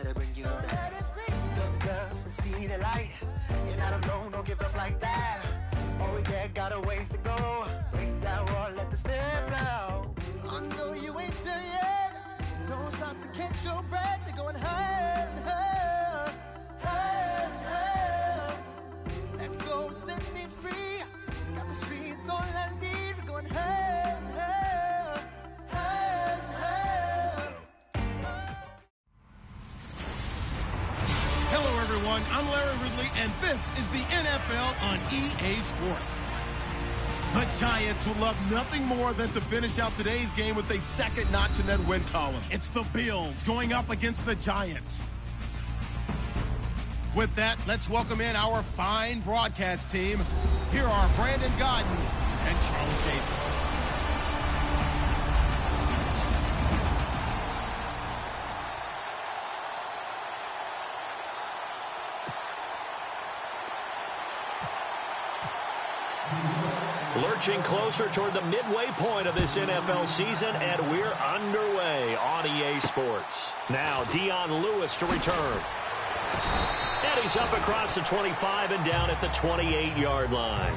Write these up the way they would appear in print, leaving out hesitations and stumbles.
let it bring you down. Good girl, see the light. You're not alone, don't give up like that. Oh yeah, got a ways to go. Break that wall, let the snare flow. I know you ain't done yet. Don't stop to catch your breath. You're going higher and higher, higher and higher. Let go, set me free. Got the streets all I need. We're going higher and higher, higher and higher. Hello, everyone. I'm Larry Ridley, and this is the NFL on EA Sports. The Giants would love nothing more than to finish out today's game with a second notch in that win column. It's the Bills going up against the Giants. With that, let's welcome in our fine broadcast team. Here are Brandon Godden and Charles Davis. Lurching closer toward the midway point of this NFL season, and we're underway on EA Sports. Now, Dion Lewis to return. And he's up across the 25 and down at the 28-yard line.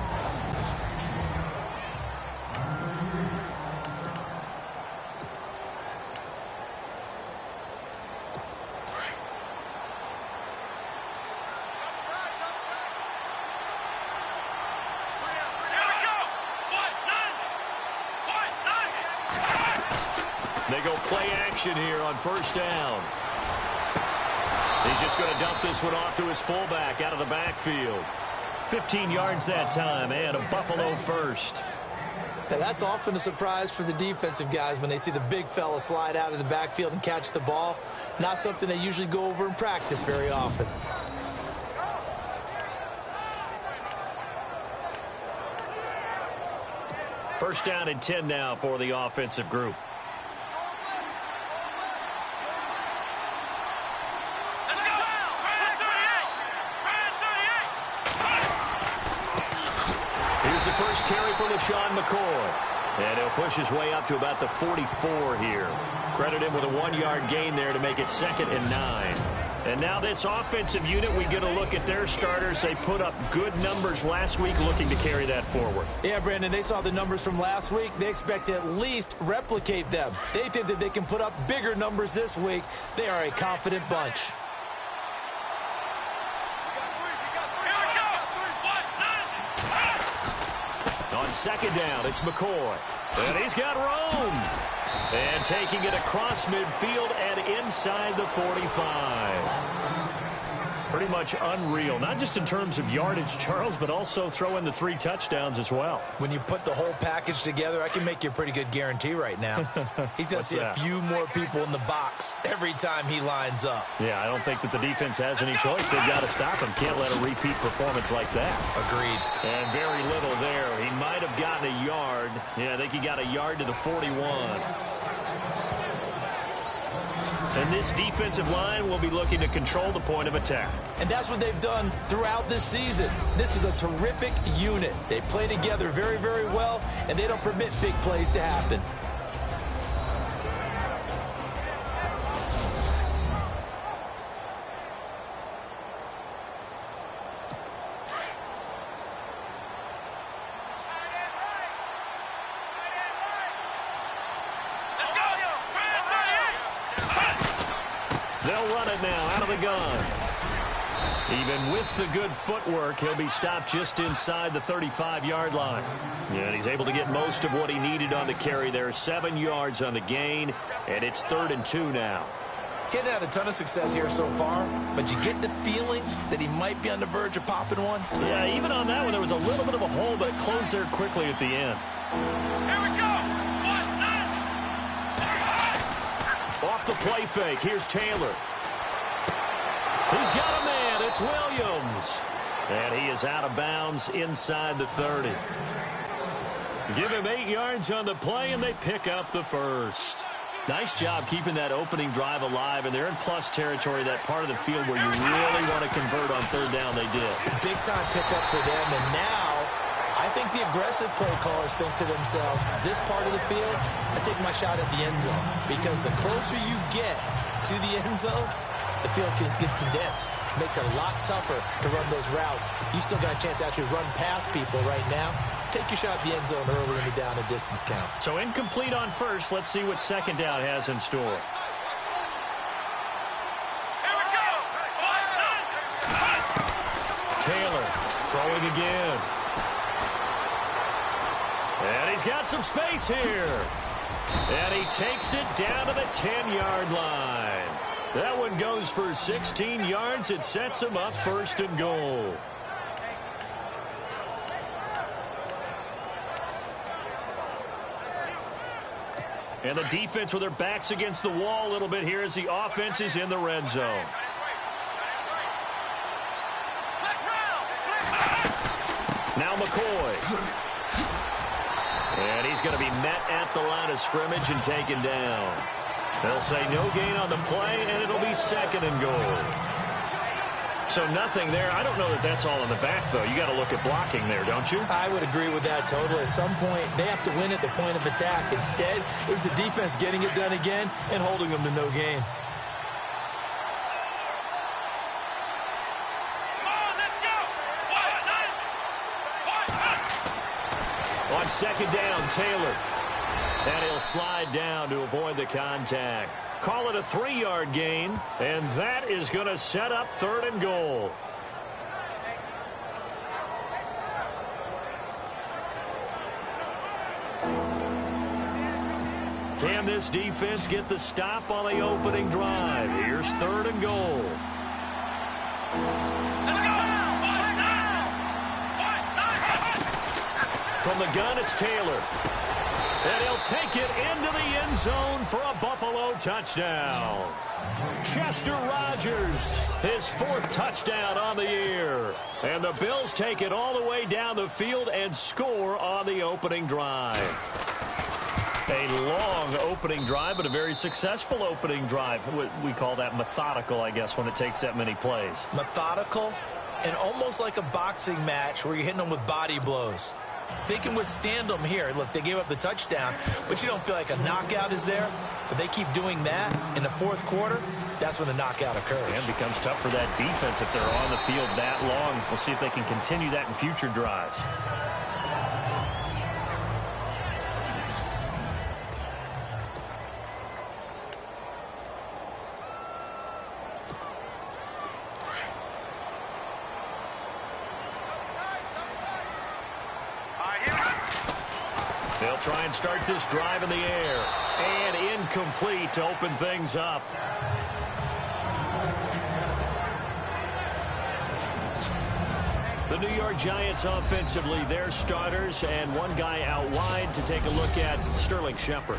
They go play action here on first down. He's just going to dump this one off to his fullback out of the backfield. 15 yards that time, and a Buffalo first. Now, that's often a surprise for the defensive guys when they see the big fella slide out of the backfield and catch the ball. Not something they usually go over in practice very often. First down and 10 now for the offensive group. Here's the first carry for LaShawn McCoy. And he'll push his way up to about the 44 here. Credit him with a 1-yard gain there to make it 2nd and 9. And now this offensive unit, we get a look at their starters. They put up good numbers last week, looking to carry that forward. Yeah, Brandon, they saw the numbers from last week. They expect to at least replicate them. They think that they can put up bigger numbers this week. They are a confident bunch. On second down, it's McCoy. And he's got room. And taking it across midfield and inside the 45. Pretty much unreal, not just in terms of yardage, Charles, but also throw in the 3 touchdowns as well. When you put the whole package together, I can make you a pretty good guarantee right now. He's going to see a few more people in the box every time he lines up. Yeah, I don't think that the defense has any choice. They've got to stop him. Can't let a repeat performance like that. Agreed. And very little there. He might have gotten a yard. Yeah, I think he got a yard to the 41. And this defensive line will be looking to control the point of attack. And that's what they've done throughout this season. This is a terrific unit. They play together very, very well, and they don't permit big plays to happen. They'll run it now out of the gun. Even with the good footwork, he'll be stopped just inside the 35-yard line. And he's able to get most of what he needed on the carry there. 7 yards on the gain, and it's 3rd and 2 now. Getting had a ton of success here so far, but you get the feeling that he might be on the verge of popping one. Yeah, even on that one, there was a little bit of a hole, but it closed there quickly at the end. Here we go. Off the play fake, here's Taylor. He's got a man, it's Williams. And he is out of bounds inside the 30. Give him 8 yards on the play, and they pick up the first. Nice job keeping that opening drive alive, and they're in plus territory, that part of the field where you really want to convert on 3rd down. They did. Big-time pickup for them, and now I think the aggressive play callers think to themselves, this part of the field, I take my shot at the end zone, because the closer you get to the end zone, the field gets condensed. It makes it a lot tougher to run those routes. You still got a chance to actually run past people right now. Take your shot at the end zone early in the down and distance count. So incomplete on first. Let's see what second down has in store. Taylor throwing again. And he's got some space here. And he takes it down to the 10-yard line. That one goes for 16 yards. It sets him up first and goal. And the defense with their backs against the wall a little bit here as the offense is in the red zone. Now McCoy. And he's going to be met at the line of scrimmage and taken down. They'll say no gain on the play, and it'll be second and goal. So nothing there. I don't know that that's all in the back, though. You got to look at blocking there, don't you? I would agree with that totally. At some point, they have to win at the point of attack. Instead, it was the defense getting it done again and holding them to no gain. On second down, Taylor. And he'll slide down to avoid the contact. Call it a 3-yard gain, and that is going to set up third and goal. Can this defense get the stop on the opening drive? Here's third and goal. From the gun, it's Taylor. And he'll take it into the end zone for a Buffalo touchdown. Chester Rogers, his 4th touchdown on the year. And the Bills take it all the way down the field and score on the opening drive. A long opening drive, but a very successful opening drive. We call that methodical, I guess, when it takes that many plays. Methodical and almost like a boxing match where you're hitting them with body blows. They can withstand them here. Look, they gave up the touchdown, but you don't feel like a knockout is there. But they keep doing that in the 4th quarter. That's when the knockout occurs. And it becomes tough for that defense if they're on the field that long. We'll see if they can continue that in future drives. They'll try and start this drive in the air. And incomplete to open things up. The New York Giants offensively, their starters, and one guy out wide to take a look at, Sterling Shepard.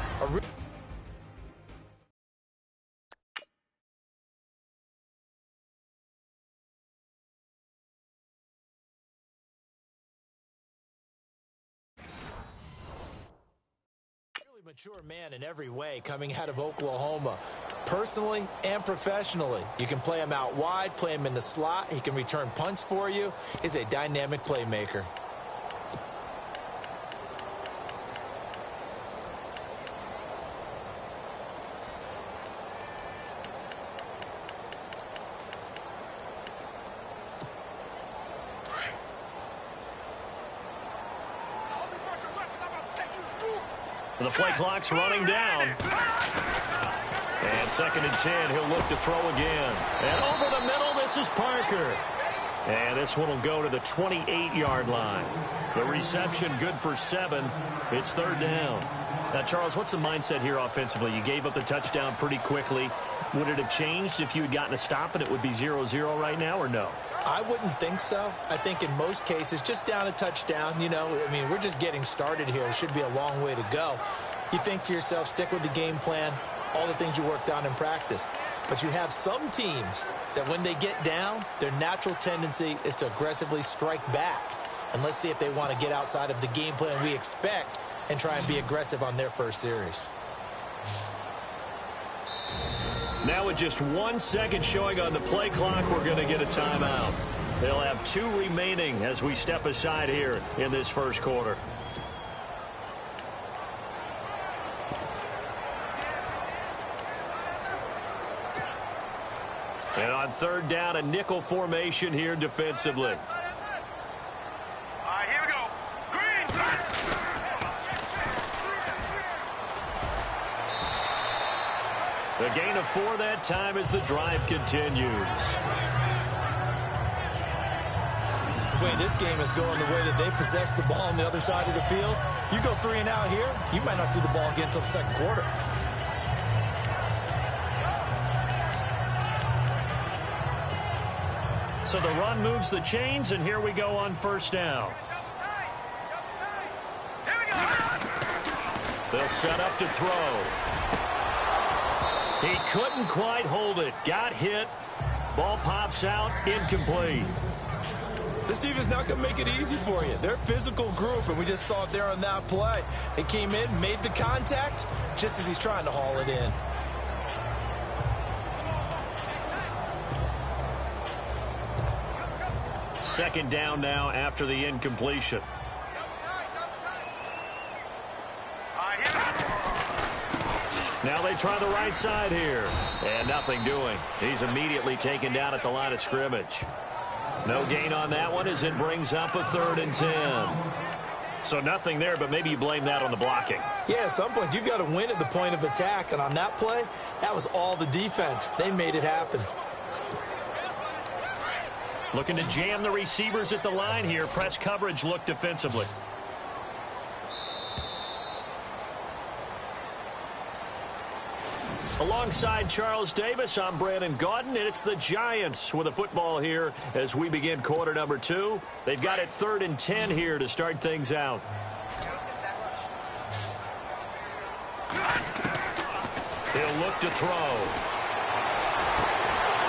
Mature man in every way coming out of Oklahoma, personally and professionally. You can play him out wide, play him in the slot. He can return punts for you. He's a dynamic playmaker. The play clock's running down. And 2nd and 10, he'll look to throw again. And over the middle, this is Parker. And this one will go to the 28-yard line. The reception good for 7. It's 3rd down. Now, Charles, what's the mindset here offensively? You gave up the touchdown pretty quickly. Would it have changed if you had gotten a stop and it would be 0-0 right now, or no? I wouldn't think so. I think in most cases, just down a touchdown, you know, I mean, we're just getting started here. It should be a long way to go. You think to yourself, stick with the game plan, all the things you worked on in practice. But you have some teams that when they get down, their natural tendency is to aggressively strike back. And let's see if they want to get outside of the game plan we expect and try and be aggressive on their first series. Now with just 1 second showing on the play clock, we're going to get a timeout. They'll have 2 remaining as we step aside here in this first quarter. And on third down, a nickel formation here defensively. Here we go. Green. The gain of 4 that time as the drive continues. The way this game is going, the way that they possess the ball on the other side of the field, you go 3 and out here, you might not see the ball again until the second quarter. So the run moves the chains, and here we go on first down. They'll set up to throw. He couldn't quite hold it. Got hit. Ball pops out. Incomplete. This defense is not going to make it easy for you. They're a physical group, and we just saw it there on that play. They came in, made the contact, just as he's trying to haul it in. Second down now after the incompletion. Now they try the right side here. And nothing doing. He's immediately taken down at the line of scrimmage. No gain on that one as it brings up a 3rd and 10. So nothing there, but maybe you blame that on the blocking. Yeah, at some point you've got to win at the point of attack. And on that play, that was all the defense. They made it happen. Looking to jam the receivers at the line here. Press coverage look defensively. Alongside Charles Davis, I'm Brandon Gaudin, and it's the Giants with a football here as we begin quarter number 2. They've got it 3rd and 10 here to start things out. He'll look to throw.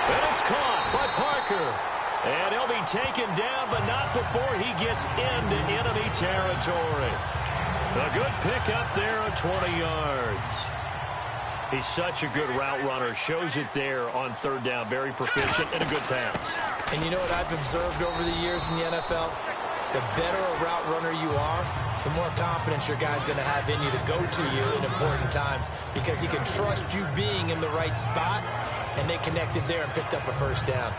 And it's caught by Parker. And he'll be taken down, but not before he gets into enemy territory. A good pickup there of 20 yards. He's such a good route runner. Shows it there on third down. Very proficient and a good pass. And you know what I've observed over the years in the NFL? The better a route runner you are, the more confidence your guy's going to have in you to go to you in important times because he can trust you being in the right spot, and they connected there and picked up a first down.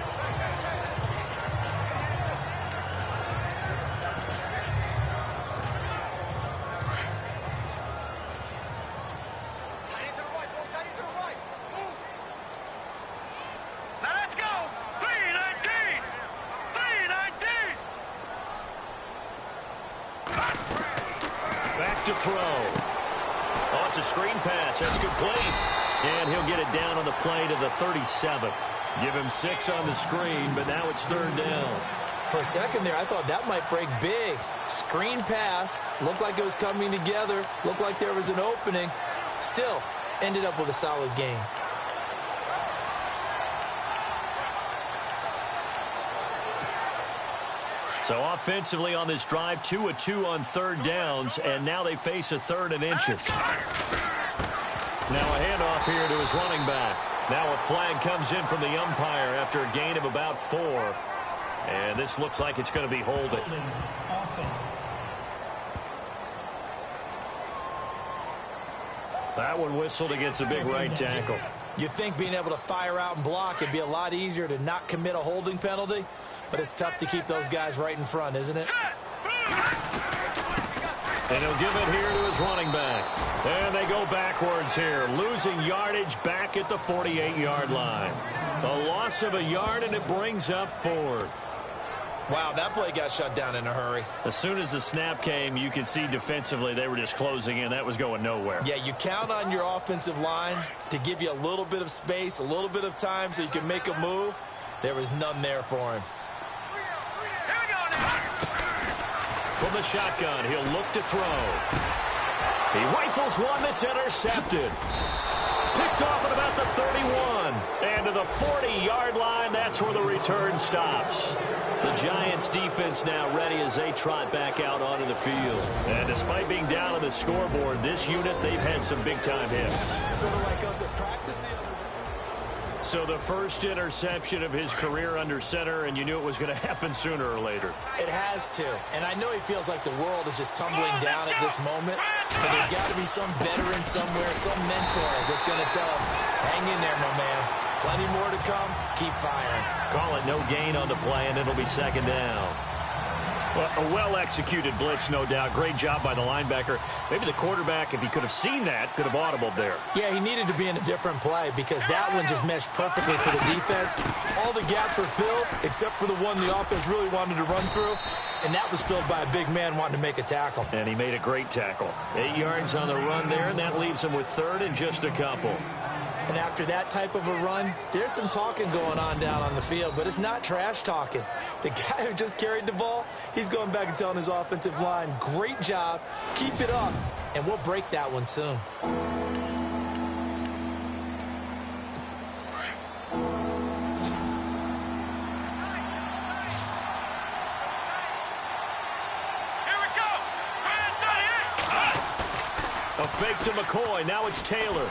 To throw. Oh, it's a screen pass. That's complete. And he'll get it down on the play to the 37. Give him 6 on the screen, but now it's third down. For a second there, I thought that might break big. Screen pass. Looked like it was coming together. Looked like there was an opening. Still, ended up with a solid game. So offensively on this drive, 2 of 2 on third downs, and now they face a 3rd and inches. Now a handoff here to his running back. Now a flag comes in from the umpire after a gain of about 4. And this looks like it's going to be holding. Offense. That one whistled against a big right tackle. You'd think being able to fire out and block it'd be a lot easier to not commit a holding penalty, but it's tough to keep those guys right in front, isn't it? And he'll give it here to his running back. And they go backwards here, losing yardage back at the 48-yard line. A loss of a yard, and it brings up 4th. Wow, that play got shut down in a hurry. As soon as the snap came, you could see defensively they were just closing in. That was going nowhere. Yeah, you count on your offensive line to give you a little bit of space, a little bit of time so you can make a move. There was none there for him. From the shotgun, he'll look to throw. He rifles one that's intercepted. Picked off at about the 31. And to the 40-yard line, that's where the return stops. The Giants defense now ready as they trot back out onto the field. And despite being down on the scoreboard, this unit, they've had some big-time hits. Sort of like us at practice. So the first interception of his career under center, and you knew it was going to happen sooner or later. It has to. And I know he feels like the world is just tumbling down at this moment, but there's got to be some veteran somewhere, some mentor that's going to tell him, hang in there, my man. Plenty more to come. Keep firing. Call it no gain on the play, and it'll be second down. Well, a well-executed blitz, no doubt. Great job by the linebacker. Maybe the quarterback, if he could have seen that, could have audibled there. Yeah, he needed to be in a different play because that one just meshed perfectly for the defense. All the gaps were filled except for the one the offense really wanted to run through, and that was filled by a big man wanting to make a tackle. And he made a great tackle. 8 yards on the run there, and that leaves him with third and just a couple. And after that type of a run, there's some talking going on down on the field, but it's not trash talking. The guy who just carried the ball, he's going back and telling his offensive line, great job, keep it up, and we'll break that one soon. A fake to McCoy. Now it's Taylor.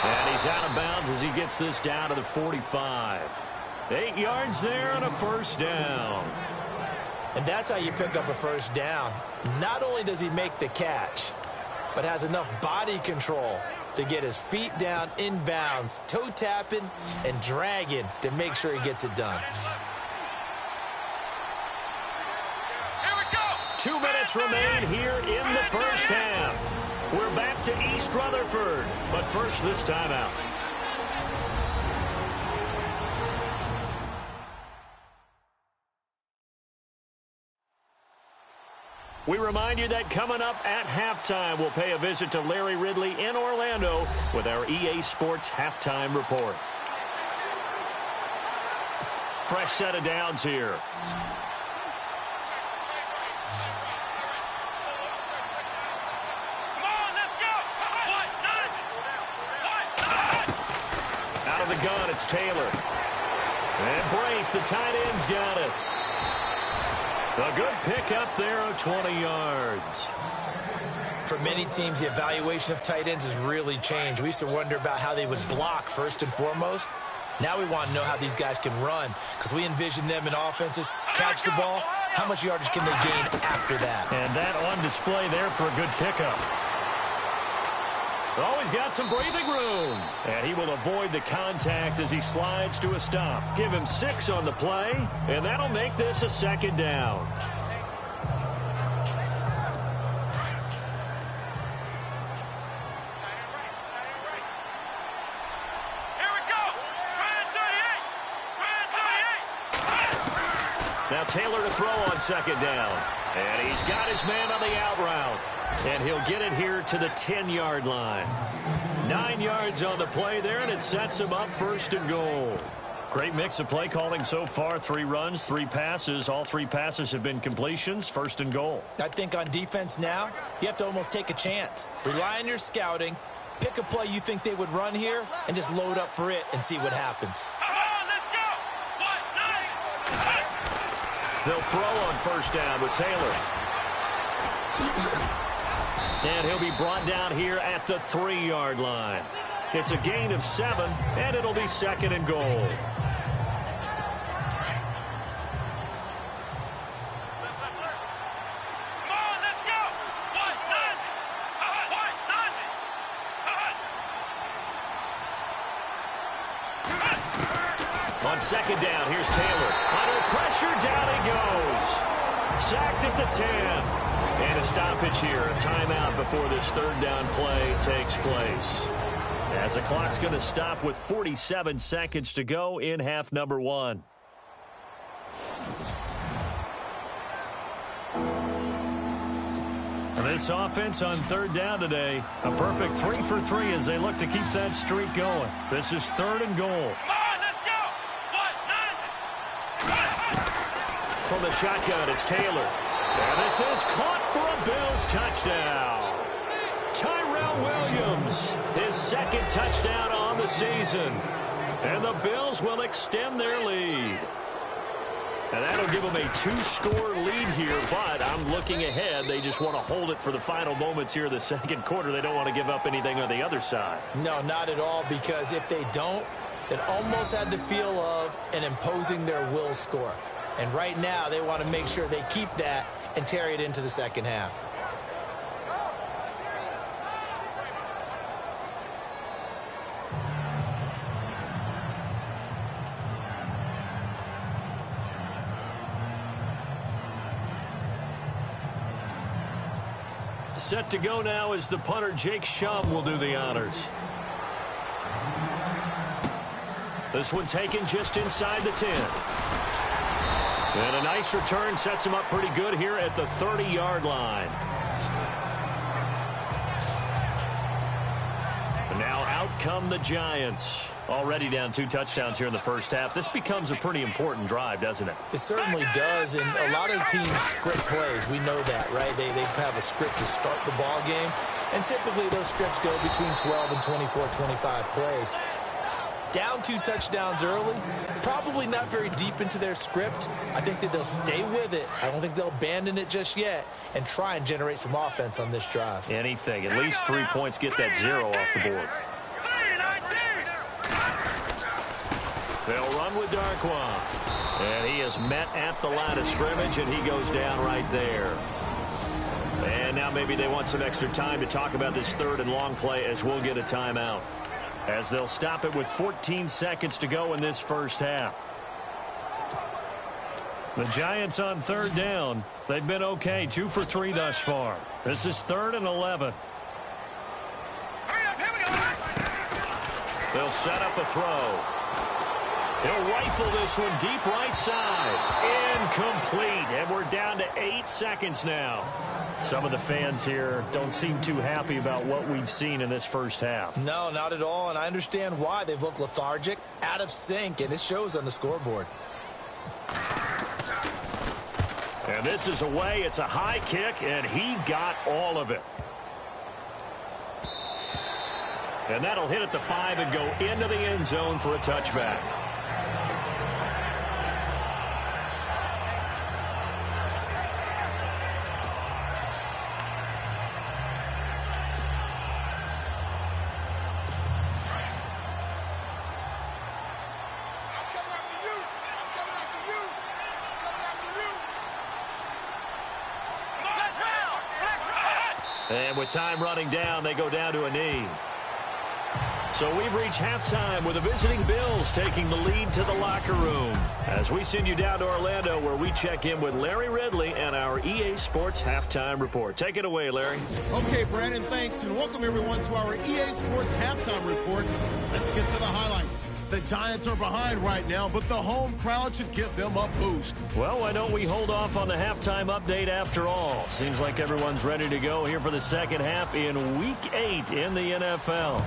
And he's out of bounds as he gets this down to the 45. 8 yards there and a first down. And that's how you pick up a first down. Not only does he make the catch, but has enough body control to get his feet down inbounds, toe tapping and dragging to make sure he gets it done. 2 minutes remain here in the first half. We're back to East Rutherford, but first this timeout. We remind you that coming up at halftime, we'll pay a visit to Larry Ridley in Orlando with our EA Sports Halftime Report. Fresh set of downs here. The gun, it's Taylor. And Brate, the tight end's got it. A good pickup there of 20 yards. For many teams, the evaluation of tight ends has really changed. We used to wonder about how they would block first and foremost. Now we want to know how these guys can run because we envision them in offenses, catch the ball. How much yardage can they gain after that? And that on display there for a good pickup. Oh, he's got some breathing room. And he will avoid the contact as he slides to a stop. Give him 6 on the play, and that'll make this a second down. Now Taylor to throw on second down. And he's got his man on the out route. And he'll get it here to the 10-yard line. 9 yards on the play there, and it sets him up first and goal. Great mix of play calling so far. 3 runs, 3 passes. All 3 passes have been completions. First and goal. I think on defense now, you have to almost take a chance. Rely on your scouting. Pick a play you think they would run here, and just load up for it and see what happens. They'll throw on first down with Taylor. And he'll be brought down here at the 3-yard line. It's a gain of 7, and it'll be second and goal. On second down, here's Taylor. Under pressure, down he goes. Sacked at the 10. And a stoppage here, a timeout before this third down play takes place. As the clock's going to stop with 47 seconds to go in half number 1. This offense on third down today, a perfect 3 for 3 as they look to keep that streak going. This is third and goal. From the shotgun, it's Taylor. And this is caught for a Bills touchdown. Tyrell Williams, his second touchdown on the season. And the Bills will extend their lead. And that'll give them a 2-score lead here, but I'm looking ahead. They just want to hold it for the final moments here of the second quarter. They don't want to give up anything on the other side. No, not at all, because if they don't, it almost had the feel of an imposing their will score. And right now, they want to make sure they keep that and carry it into the second half. set to go now as the punter Jake Shum will do the honors. This one taken just inside the 10. And a nice return sets him up pretty good here at the 30-yard line. And now out come the Giants. Already down 2 touchdowns here in the first half. This becomes a pretty important drive, doesn't it? It certainly does, and a lot of teams script plays. We know that, right? They have a script to start the ball game, and typically those scripts go between 12 and 24, 25 plays. Down 2 touchdowns early, probably not very deep into their script. I think that they'll stay with it. I don't think they'll abandon it just yet and try and generate some offense on this drive. Anything. At least 3 points, get that 0 off the board. They'll run with Darquan. And he is met at the line of scrimmage, and he goes down right there. And now maybe they want some extra time to talk about this 3rd and long play as we'll get a timeout, as they'll stop it with 14 seconds to go in this first half. The Giants on 3rd down. They've been okay, 2 for 3 thus far. This is 3rd and 11. They'll set up a throw. He'll rifle this one deep right side. Incomplete. And we're down to 8 seconds now. Some of the fans here don't seem too happy about what we've seen in this first half. No, not at all, and I understand why. They've looked lethargic, out of sync, and it shows on the scoreboard. And this is away. It's a high kick, and he got all of it. And that'll hit at the 5 and go into the end zone for a touchback. And with time running down, they go down to a knee. So we've reached halftime with the visiting Bills taking the lead to the locker room, as we send you down to Orlando, where we check in with Larry Ridley and our EA Sports Halftime Report. Take it away, Larry. Okay, Brandon, thanks, and welcome everyone to our EA Sports Halftime Report. Let's get to the highlights. The Giants are behind right now, but the home crowd should give them a boost. Well, why don't we hold off on the halftime update after all? Seems like everyone's ready to go here for the second half in Week 8 in the NFL.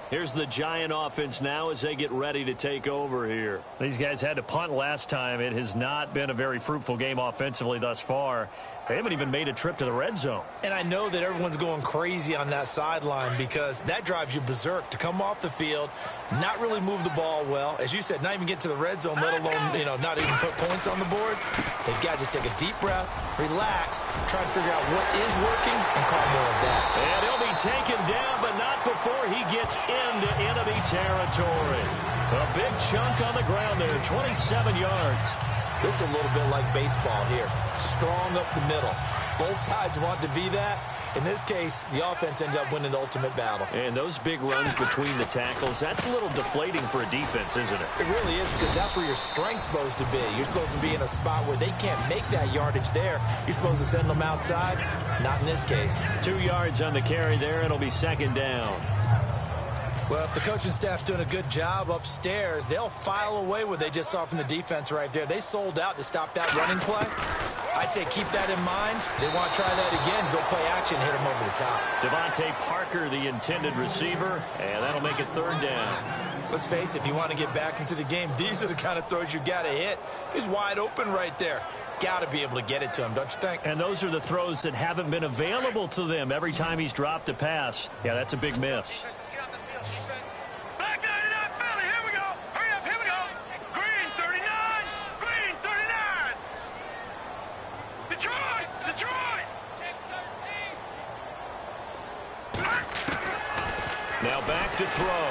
Here's the Giant offense now as they get ready to take over here. These guys had to punt last time. It has not been a very fruitful game offensively thus far. They haven't even made a trip to the red zone. And I know that everyone's going crazy on that sideline because that drives you berserk to come off the field, not really move the ball well. As you said, not even get to the red zone, let alone, not even put points on the board. They've got to just take a deep breath, relax, try to figure out what is working, and call more of that. And he'll be taken down, but not before he gets into enemy territory. A big chunk on the ground there, 27 yards. This is a little bit like baseball here. Strong up the middle. Both sides want to be that. In this case, the offense ended up winning the ultimate battle. And those big runs between the tackles, that's a little deflating for a defense, isn't it? It really is, because that's where your strength's supposed to be. You're supposed to be in a spot where they can't make that yardage there. You're supposed to send them outside. Not in this case. 2 yards on the carry there. It'll be second down. Well, if the coaching staff's doing a good job upstairs, they'll file away what they just saw from the defense right there. They sold out to stop that running play. I'd say keep that in mind. They want to try that again. Go play action, hit them over the top. Devontae Parker, the intended receiver, and that'll make it third down. Let's face it, if you want to get back into the game, these are the kind of throws you got to hit. He's wide open right there. Got to be able to get it to him, don't you think? And those are the throws that haven't been available to them every time he's dropped a pass. Yeah, that's a big miss. Now back to throw.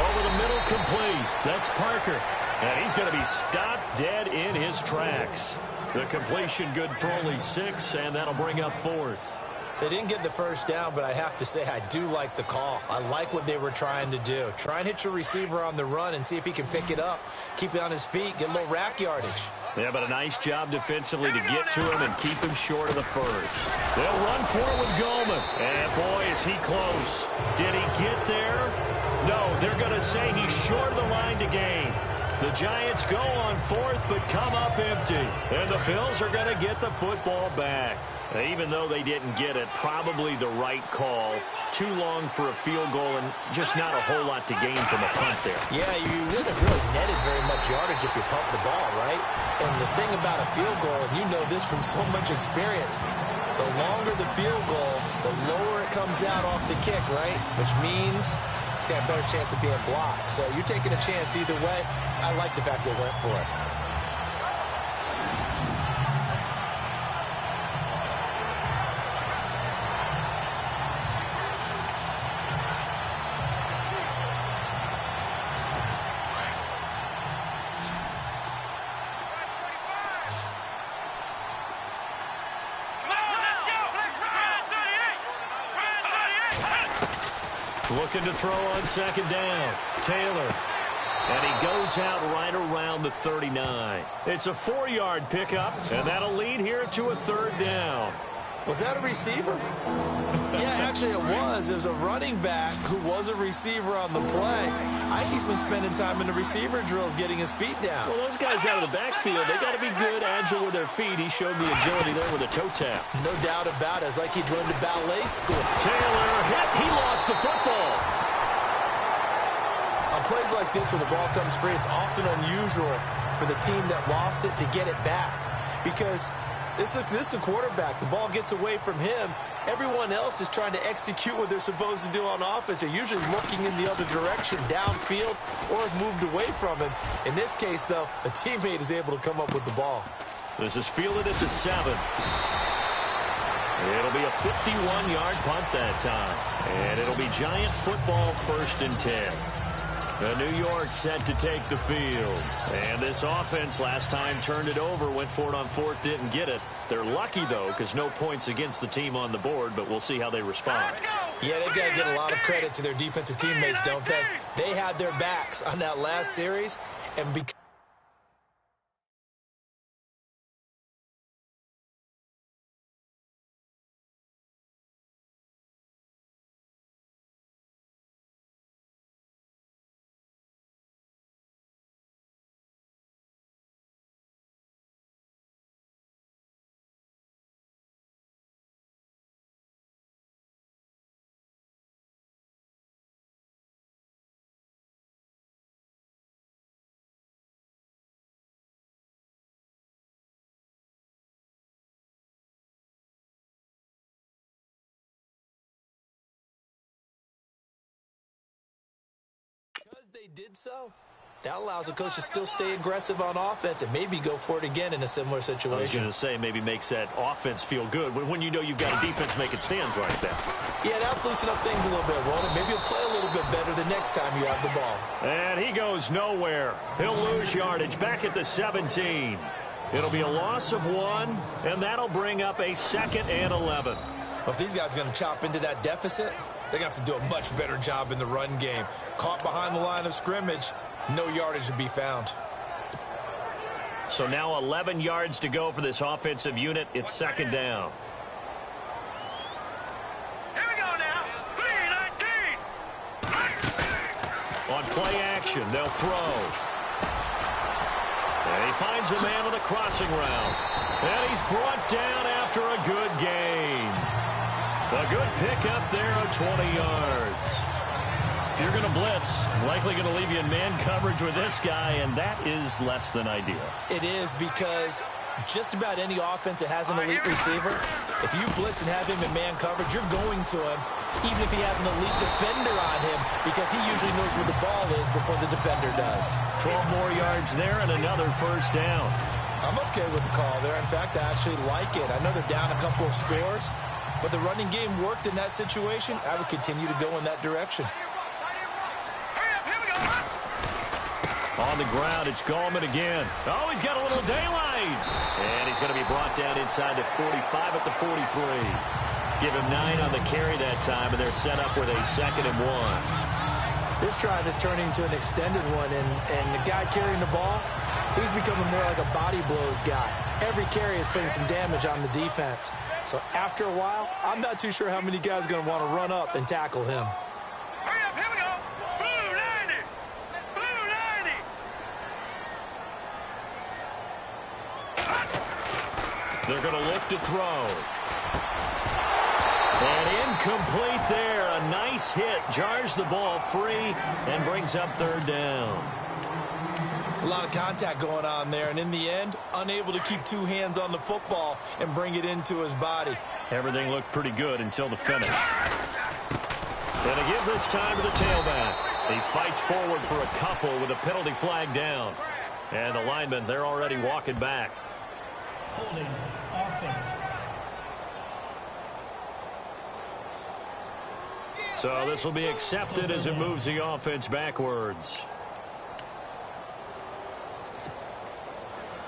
Over the middle, complete. That's Parker. And he's going to be stopped dead in his tracks. The completion good for only 6, and that'll bring up fourth. They didn't get the first down, but I have to say I do like the call. I like what they were trying to do. Try and hit your receiver on the run and see if he can pick it up. Keep it on his feet, get a little rack yardage. Yeah, but a nice job defensively to get to him and keep him short of the first. They'll run for it with Goldman. And, boy, is he close. Did he get there? No, they're going to say he's short of the line to gain. The Giants go on fourth, but come up empty. And the Bills are going to get the football back. Even though they didn't get it, probably the right call. Too long for a field goal and just not a whole lot to gain from a punt there. Yeah, you wouldn't have really netted very much yardage if you pumped the ball, right? And the thing about a field goal, and you know this from so much experience, the longer the field goal, the lower it comes out off the kick, right? Which means it's got a better chance of being blocked. So you're taking a chance either way. I like the fact they went for it. Looking to throw on second down. Taylor. And he goes out right around the 39. It's a 4-yard pickup, and that'll lead here to a third down. Was that a receiver? Yeah, actually it was. It was a running back who was a receiver on the play. Ike's been spending time in the receiver drills getting his feet down. Well, those guys out of the backfield, they got to be good, agile with their feet. He showed the agility there with a toe tap. No doubt about it. It's like he'd run to ballet school. Taylor hit. He lost the football. On plays like this, when the ball comes free, it's often unusual for the team that lost it to get it back. Because this is a quarterback. The ball gets away from him. Everyone else is trying to execute what they're supposed to do on offense. They're usually looking in the other direction, downfield, or have moved away from him. In this case, though, a teammate is able to come up with the ball. This is fielded at the 7. It'll be a 51-yard punt that time. And it'll be Giant football 1st and 10. New York set to take the field. And this offense last time turned it over, went for it on 4th, didn't get it. They're lucky, though, because no points against the team on the board, but we'll see how they respond. Yeah, they've got to give a lot of credit to their defensive teammates, don't they? They had their backs on that last series, and because they did so, that allows the coach to still stay aggressive on offense and maybe go for it again in a similar situation. I was going to say maybe makes that offense feel good when you know you've got a defense making stands like that. Yeah, that'll loosen up things a little bit, won't it? Maybe you'll play a little bit better the next time you have the ball. And he goes nowhere. He'll lose yardage back at the 17. It'll be a loss of 1, and that'll bring up a 2nd and 11. Well, if these guys are going to chop into that deficit, they're going to have to do a much better job in the run game. Caught behind the line of scrimmage, no yardage to be found. So now 11 yards to go for this offensive unit. It's second down. Here we go now. 3-19. On play action, they'll throw. And he finds a man on the crossing route. And he's brought down after a good gain. A good pickup there of 20 yards. If you're going to blitz, likely going to leave you in man coverage with this guy, and that is less than ideal. It is, because just about any offense that has an elite receiver, if you blitz and have him in man coverage, you're going to him, even if he has an elite defender on him, because he usually knows where the ball is before the defender does. 12 more yards there and another first down. I'm okay with the call there. In fact, I actually like it. I know they're down a couple of scores, but the running game worked in that situation. I would continue to go in that direction. On the ground, it's Gallman again. Oh, he's got a little daylight. And he's going to be brought down inside the 45 at the 43. Give him 9 on the carry that time, and they're set up with a 2nd and 1. This drive is turning into an extended one, and the guy carrying the ball, he's becoming more like a body blows guy. Every carry is putting some damage on the defense. So after a while, I'm not too sure how many guys are going to want to run up and tackle him. Hurry up, here we go. Blue 90. Blue 90. They're going to look to throw. And incomplete there. A nice hit. Jars the ball free and brings up 3rd down. It's a lot of contact going on there, and in the end, unable to keep 2 hands on the football and bring it into his body. Everything looked pretty good until the finish. And to give this time to the tailback. He fights forward for a couple with a penalty flag down. And the linemen, they're already walking back. Holding offense. So this will be accepted as it moves the offense backwards.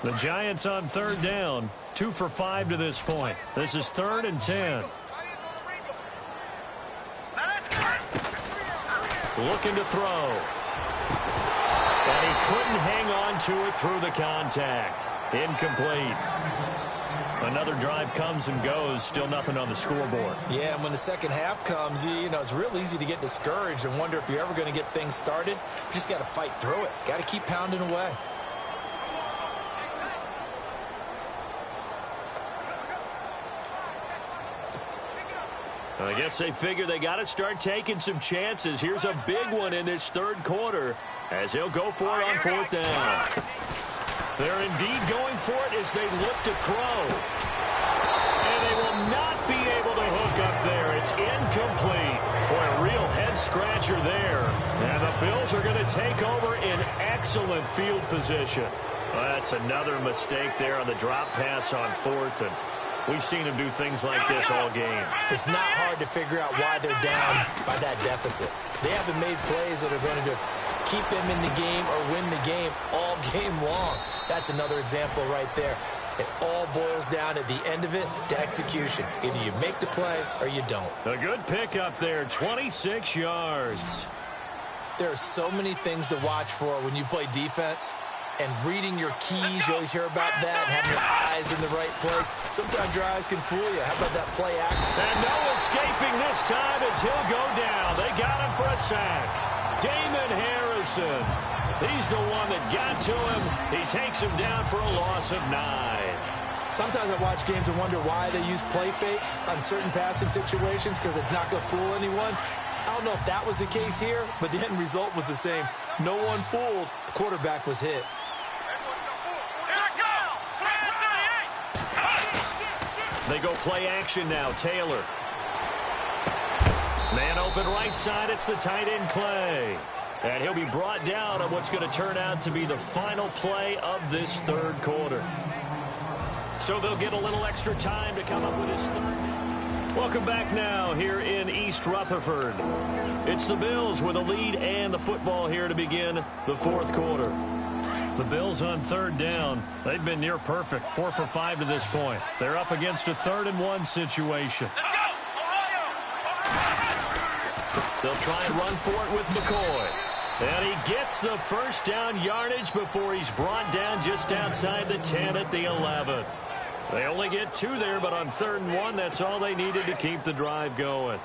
The Giants on 3rd down. 2 for 5 to this point. This is 3rd and 10. Looking to throw. And he couldn't hang on to it through the contact. Incomplete. Another drive comes and goes. Still nothing on the scoreboard. Yeah, and when the second half comes, you know, it's real easy to get discouraged and wonder if you're ever going to get things started. You just got to fight through it. Got to keep pounding away. I guess they figure they got to start taking some chances. Here's a big one in this 3rd quarter as he'll go for it on 4th down. They're indeed going for it as they look to throw. And they will not be able to hook up there. It's incomplete. Boy, a real head-scratcher there. And the Bills are going to take over in excellent field position. Well, that's another mistake there on the drop pass on 4th. And we've seen him do things like this all game. It's not hard to figure out why they're down by that deficit. They haven't made plays that are going to keep them in the game or win the game all game long. That's another example right there. It all boils down at the end of it to execution. Either you make the play or you don't. A good pickup there, 26 yards. There are so many things to watch for when you play defense. And reading your keys, you always hear about that, and having your eyes in the right place. Sometimes your eyes can fool you. How about that play action? And no escaping this time as he'll go down. They got him for a sack. Damon Harrison. He's the one that got to him. He takes him down for a loss of 9. Sometimes I watch games and wonder why they use play fakes on certain passing situations, because it's not going to fool anyone. I don't know if that was the case here, but the end result was the same. No one fooled. The quarterback was hit. They go play action now. Taylor. Man open right side. It's the tight end Clay. And he'll be brought down on what's going to turn out to be the final play of this 3rd quarter. So they'll get a little extra time to come up with his 3rd. Welcome back now here in East Rutherford. It's the Bills with a lead and the football here to begin the 4th quarter. The Bills on 3rd down. They've been near perfect, 4 for 5 to this point. They're up against a 3rd and 1 situation. They'll try and run for it with McCoy. And he gets the first down yardage before he's brought down just outside the 10 at the 11. They only get 2 there, but on 3rd and 1, that's all they needed to keep the drive going.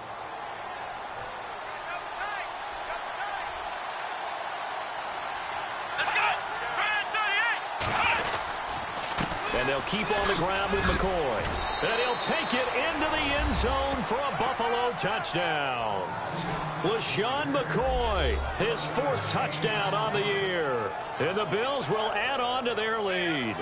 And they'll keep on the ground with McCoy. And he'll take it into the end zone for a Buffalo touchdown. LaShawn McCoy, his 4th touchdown on the year. And the Bills will add on to their lead.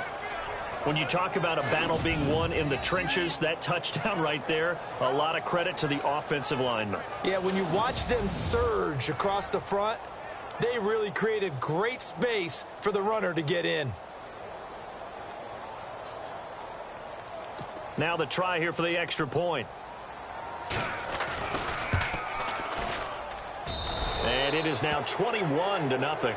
When you talk about a battle being won in the trenches, that touchdown right there, a lot of credit to the offensive linemen. Yeah, when you watch them surge across the front, they really created great space for the runner to get in. Now the try here for the extra point. And it is now 21-0.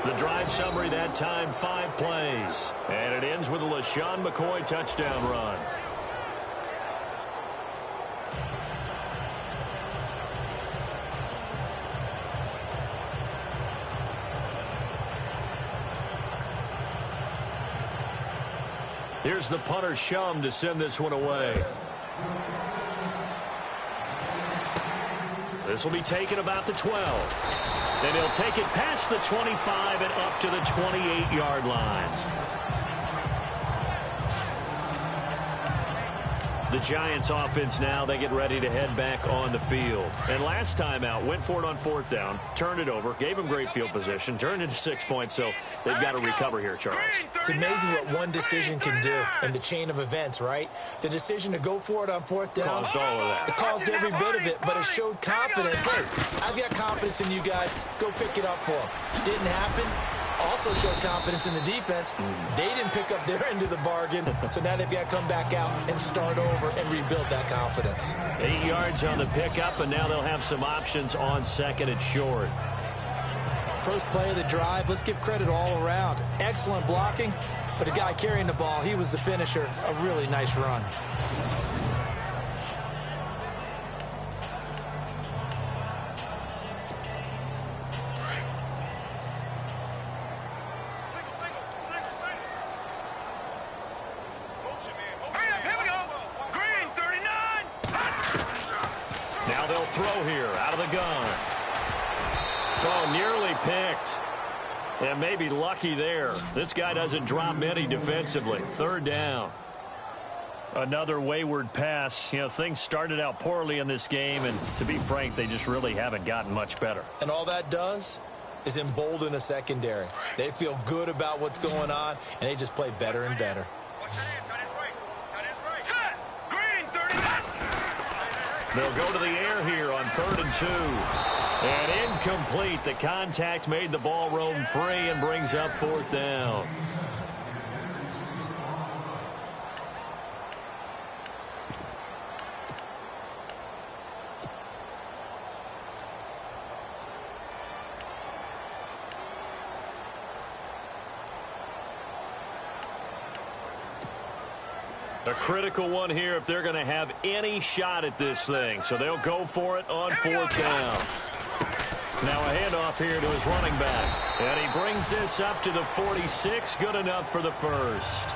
The drive summary that time, 5 plays. And it ends with a LaShawn McCoy touchdown run. Here's the punter, Shum, to send this one away. This will be taken about the 12. And he'll take it past the 25 and up to the 28-yard line. The Giants offense now, they get ready to head back on the field. And last time out, went for it on 4th down, turned it over, gave them great field position, turned it to 6 points, so they've got to recover here, Charles. It's amazing what one decision can do in the chain of events, right? The decision to go for it on 4th down. Caused all of that. It caused every bit of it, but it showed confidence. Hey, I've got confidence in you guys. Go pick it up for them. Didn't happen. Also showed confidence in the defense. They didn't pick up their end of the bargain, so now they've got to come back out and start over and rebuild that confidence. 8 yards on the pickup, and now they'll have some options on 2nd and short. First play of the drive, let's give credit all around. Excellent blocking, but the guy carrying the ball, he was the finisher. A really nice run. Now they'll throw here out of the gun. Oh, nearly picked. And maybe lucky there. This guy doesn't drop many defensively. 3rd down. Another wayward pass. You know, things started out poorly in this game, and to be frank, they just really haven't gotten much better. And all that does is embolden a secondary. They feel good about what's going on, and they just play better and better. They'll go to the air here on 3rd and 2. And incomplete. The contact made the ball roam free and brings up 4th down. A critical one here if they're going to have any shot at this thing. So they'll go for it on 4th down. Now a handoff here to his running back. And he brings this up to the 46. Good enough for the first.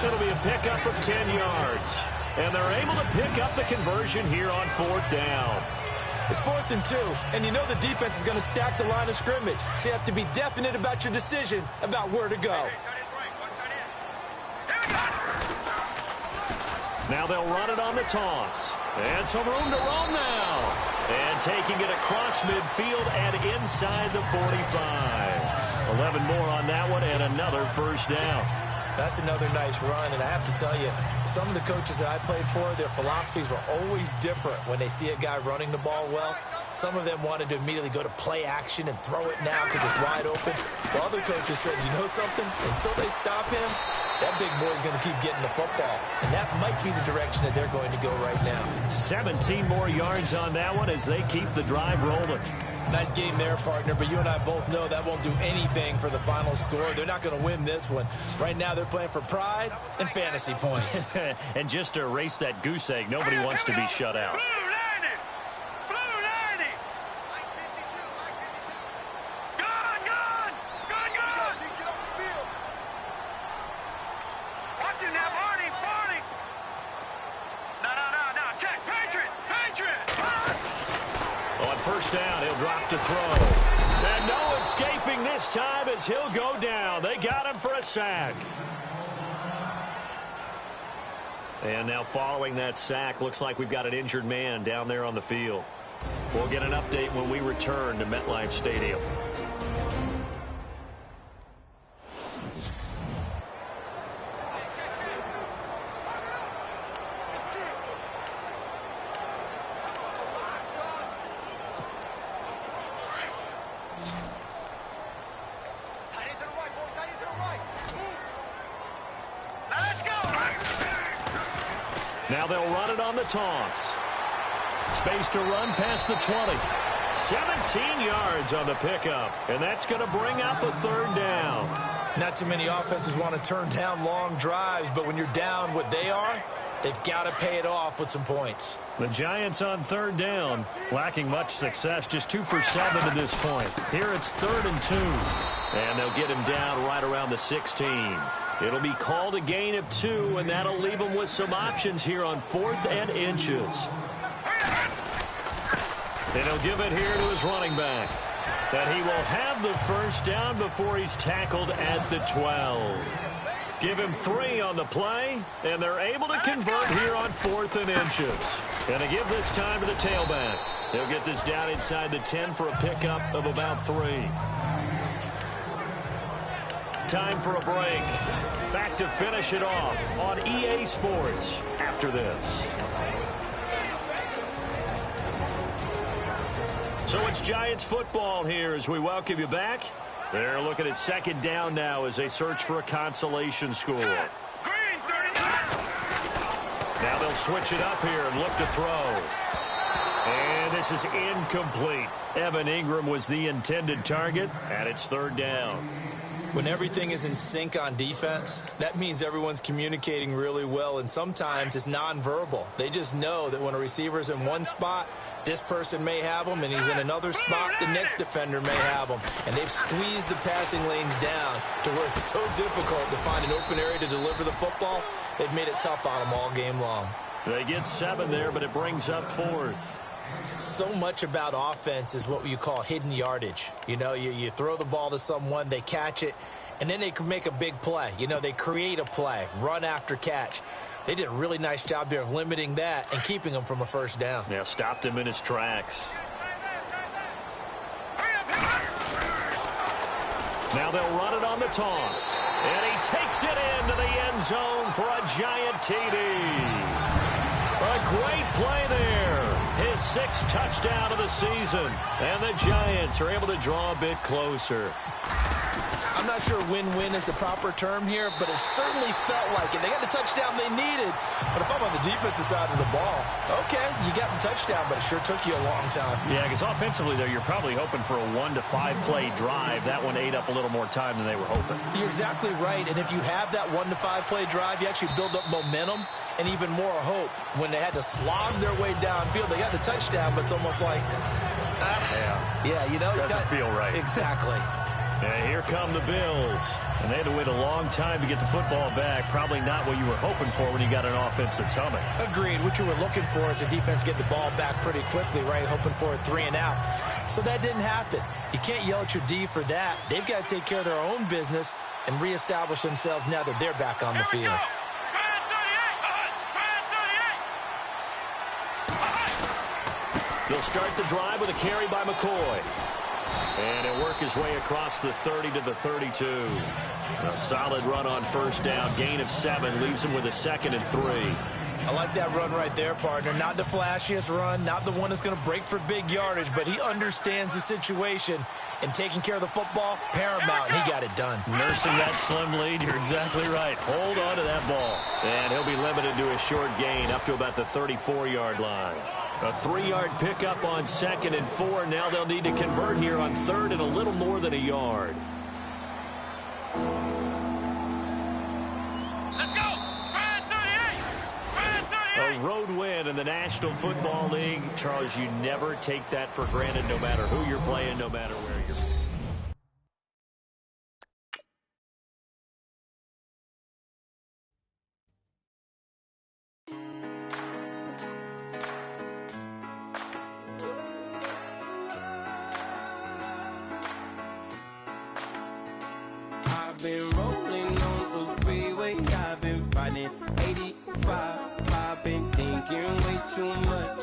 It'll be a pickup of 10 yards. And they're able to pick up the conversion here on 4th down. It's 4th and 2, and you know the defense is going to stack the line of scrimmage. So you have to be definite about your decision about where to go. Now they'll run it on the toss. And some room to roam now. And taking it across midfield and inside the 45. 11 more on that one and another first down. That's another nice run, and I have to tell you, some of the coaches that I played for, their philosophies were always different when they see a guy running the ball well. Some of them wanted to immediately go to play action and throw it now because it's wide open. While other coaches said, you know something? Until they stop him, that big boy's going to keep getting the football. And that might be the direction that they're going to go right now. 17 more yards on that one as they keep the drive rolling. Nice game there, partner, but you and I both know that won't do anything for the final score. They're not going to win this one. Right now, they're playing for pride and fantasy points. And just to erase that goose egg, nobody wants to be shut out. First down, he'll drop to throw. And no escaping this time as he'll go down. They got him for a sack. And now following that sack, looks like we've got an injured man down there on the field. We'll get an update when we return to MetLife Stadium. Now they'll run it on the toss. Space to run past the 20. 17 yards on the pickup. And that's going to bring up a third down. Not too many offenses want to turn down long drives, but when you're down what they are, they've got to pay it off with some points. The Giants on third down, lacking much success, just 2 for 7 to this point. Here it's 3rd and 2. And they'll get him down right around the 16. It'll be called a gain of 2, and that'll leave him with some options here on 4th and inches. And he'll give it here to his running back. That he will have the first down before he's tackled at the 12. Give him 3 on the play, and they're able to convert here on 4th and inches. And to give this time to the tailback. He'll get this down inside the 10 for a pickup of about 3. Time for a break. Back to finish it off on EA Sports after this. So it's Giants football here as we welcome you back. They're looking at 2nd down now as they search for a consolation score. Now they'll switch it up here and look to throw. And this is incomplete. Evan Ingram was the intended target, and it's 3rd down. When everything is in sync on defense, that means everyone's communicating really well, and sometimes it's nonverbal. They just know that when a receiver's in one spot, this person may have him, and he's in another spot, the next defender may have him. And they've squeezed the passing lanes down to where it's so difficult to find an open area to deliver the football. They've made it tough on them all game long. They get 7 there, but it brings up 4th. So much about offense is what you call hidden yardage. You know, you throw the ball to someone, they catch it, and then they can make a big play. You know, they create a play, run after catch. They did a really nice job there of limiting that and keeping him from a first down. Yeah, stopped him in his tracks. Now they'll run it on the toss. And he takes it into the end zone for a Giant TD. A great play there. His 6th touchdown of the season. And the Giants are able to draw a bit closer. I'm not sure win-win is the proper term here, but it certainly felt like it. They got the touchdown they needed. But if I'm on the defensive side of the ball, okay, you got the touchdown, but it sure took you a long time. Yeah, because offensively, though, you're probably hoping for a 1 to 5 play drive. That one ate up a little more time than they were hoping. You're exactly right. And if you have that 1 to 5 play drive, you actually build up momentum and even more hope. When they had to slog their way downfield, they got the touchdown, but it's almost like, yeah, you know. Doesn't feel right. Exactly. And here come the Bills. And they had to wait a long time to get the football back. Probably not what you were hoping for when you got an offense that's humming. Agreed. What you were looking for is the defense get the ball back pretty quickly, right? Hoping for a 3 and out. So that didn't happen. You can't yell at your D for that. They've got to take care of their own business and reestablish themselves now that they're back on the field. They'll start the drive with a carry by McCoy. And he'll work his way across the 30 to the 32. A solid run on first down. Gain of 7 leaves him with a 2nd and 3. I like that run right there, partner. Not the flashiest run, not the one that's going to break for big yardage, but he understands the situation, and taking care of the football, paramount, and he got it done. Nursing that slim lead, you're exactly right. Hold on to that ball. And he'll be limited to a short gain up to about the 34-yard line. A 3-yard pickup on 2nd and 4. Now they'll need to convert here on 3rd and a little more than a yard. Let's go! 538! A road win in the National Football League. Charles, you never take that for granted no matter who you're playing, no matter where you're playing. I've been rolling on the freeway, I've been riding 85. I've been thinking way too much.